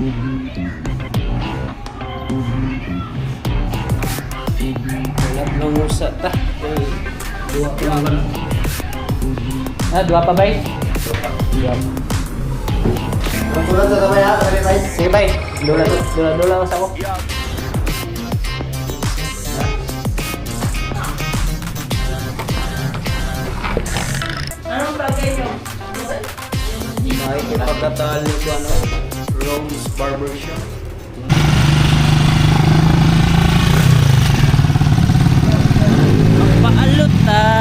Wala nang usa ta. Dua pa ba? Dua pa bay? Dua. Tulad sa kamay ha, kamay bay. Sige bay, dula sa ako. Anong bagay nyo? Ay, pagkatalo ko ano, Rose Barbershop.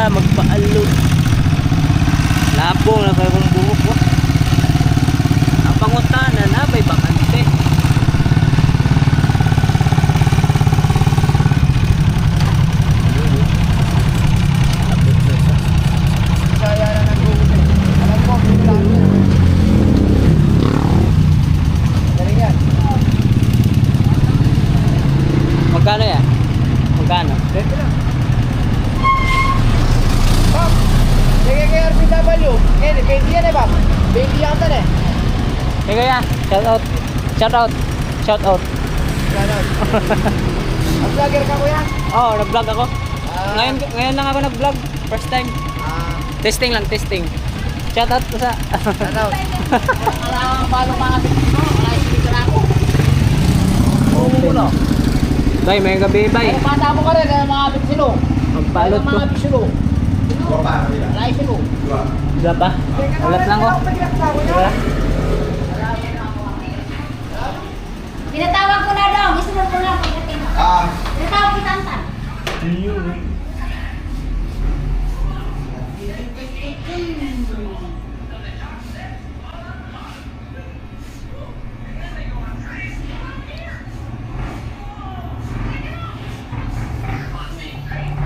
Magpaalot. Labong na kayo kong buhok ko. Ang pangutanan na, may bakante. Magkano yan? Magkano? Dito lang. Bam! Sige kay RPW. Kay yan eh, Bam. Baby yan ka eh. Sige yan, shout out. Shout out. Ang vlogger ka kuya? Oo, nag-vlog ako. Ngayon lang ako nag-vlog. First time. Testing. Shout out ko sa... Shout out. Alam paano mga bintino. Wala speaker ako. Oo. Bay, may gabi, bay. Ay, mata mo ka rin mga bintino. Magpalot ko. Mga bintino. Wala sino. Dua pa? Ulat lang ko. Diba? Pinatawag ko na daw. Isunod ko lang pagdating mo. Pinatawag kita Antan.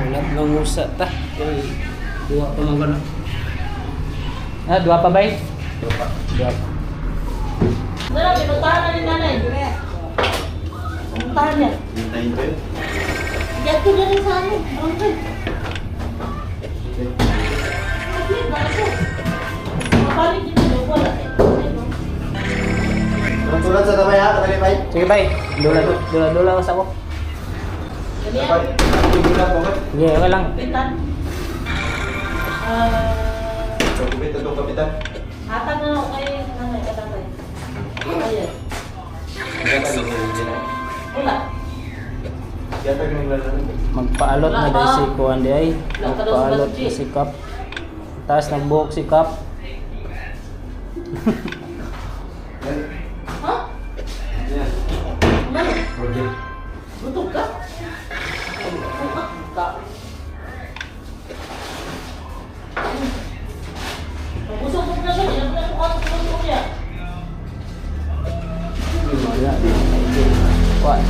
Ulat lang usa ta. Dua pa man gano. Dua pa bay? Dua pa. Wala, pinuntahan na rin nanay. Pinuntahan niya. Hintayin ko yun. Dito na rin sa amin. Okay. Okay, bakit? Mabalik dito daw. Wala. Tulad sa kamay ha, kamay bay. Sige bay, dula sa ako. Ganyan. Sige, okay lang. Pitan. Kumita itong kapitan. Hatag na ako kay nanay katatay. Ayan. Wala. Yatag ng lalaki. Magpaalot na dahil si Kuan di ay. Magpaalot na si Kap. Taas ng buhok si Kap. Ha? Yan. Ano? Project. Butog ka? Busog mo na siya. Ilan na yung ato ko niya? Wala, kaigil. Kuan.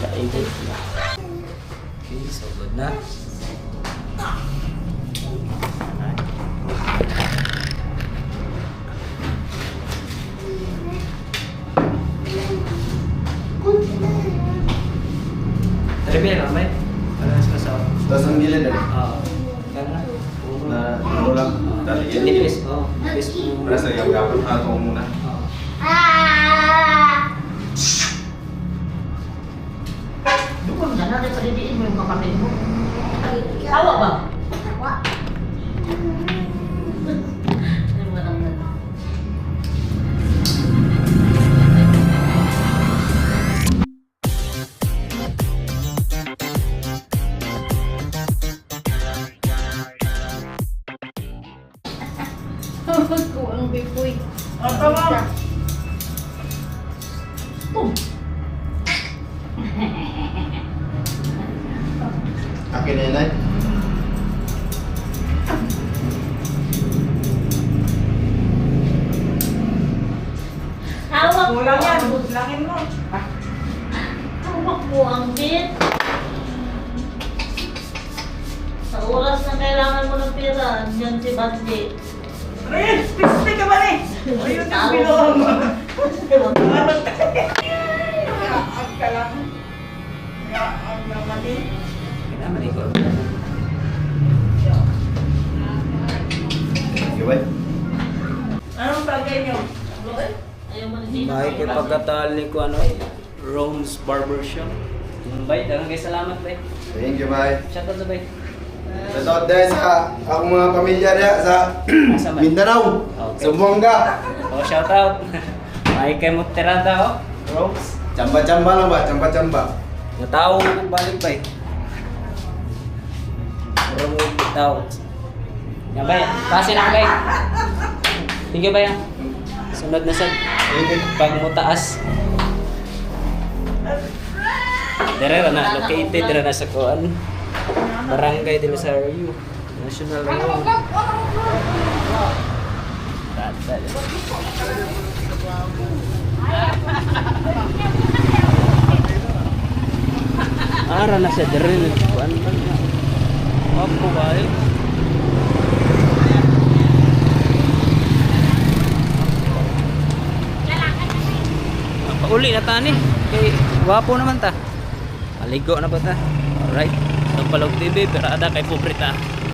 Kaigil. Okay, so good na. Terbiar lah, Mai. Kalau selesai. Tapos ang gilid eh. Kan na. Na ano lang. Tali yan. Tipis. Tipis. Rasa yung gapon ha, ito muna. Dukun na natin palidiin mo yung kapatid mo. Tawa ba? Kuang bipoy. Tawa. Akin na yan ay. Hawak Kulang ko yan, ang langin mo. hawak ko ang bit. Sa oras na kailangan mo ng pera, andyan si Bandi. Rin, pistik ka ba rin? Ayun yung binuha mo. Ano tayo? Ang ka lang. Ang naman eh. Naman ikaw. Iwan. Anong bagay niyo? Ayaw mo na din. May kay pagkatali ko ano, Rome's Barbershop. Bay, dagang kay salamat bay. Thank you, bye. Shout out sa bay. Shoutout din sa akong mga pamilya niya sa Asa man? Mindanao, Okay. Zamboanga. Oh, shout out. May kay mo tirada oh. Rome's. Chamba-chamba lang ba? Chamba-chamba. Natawo ko balik bay. Rome tao. Yan bay, pasin ako bay. Thank you bay. Sunod na sad. Pag mo taas. Dire na located dire na sa kuan. Barangay de Rosario, National Road. Ara na sa dire na kuan ba? Opo bay. Pauli na tani. Kay wapo naman ta. Aligo na ba ta? Alright. Ito Palog TV, pero ada kay pobre ta.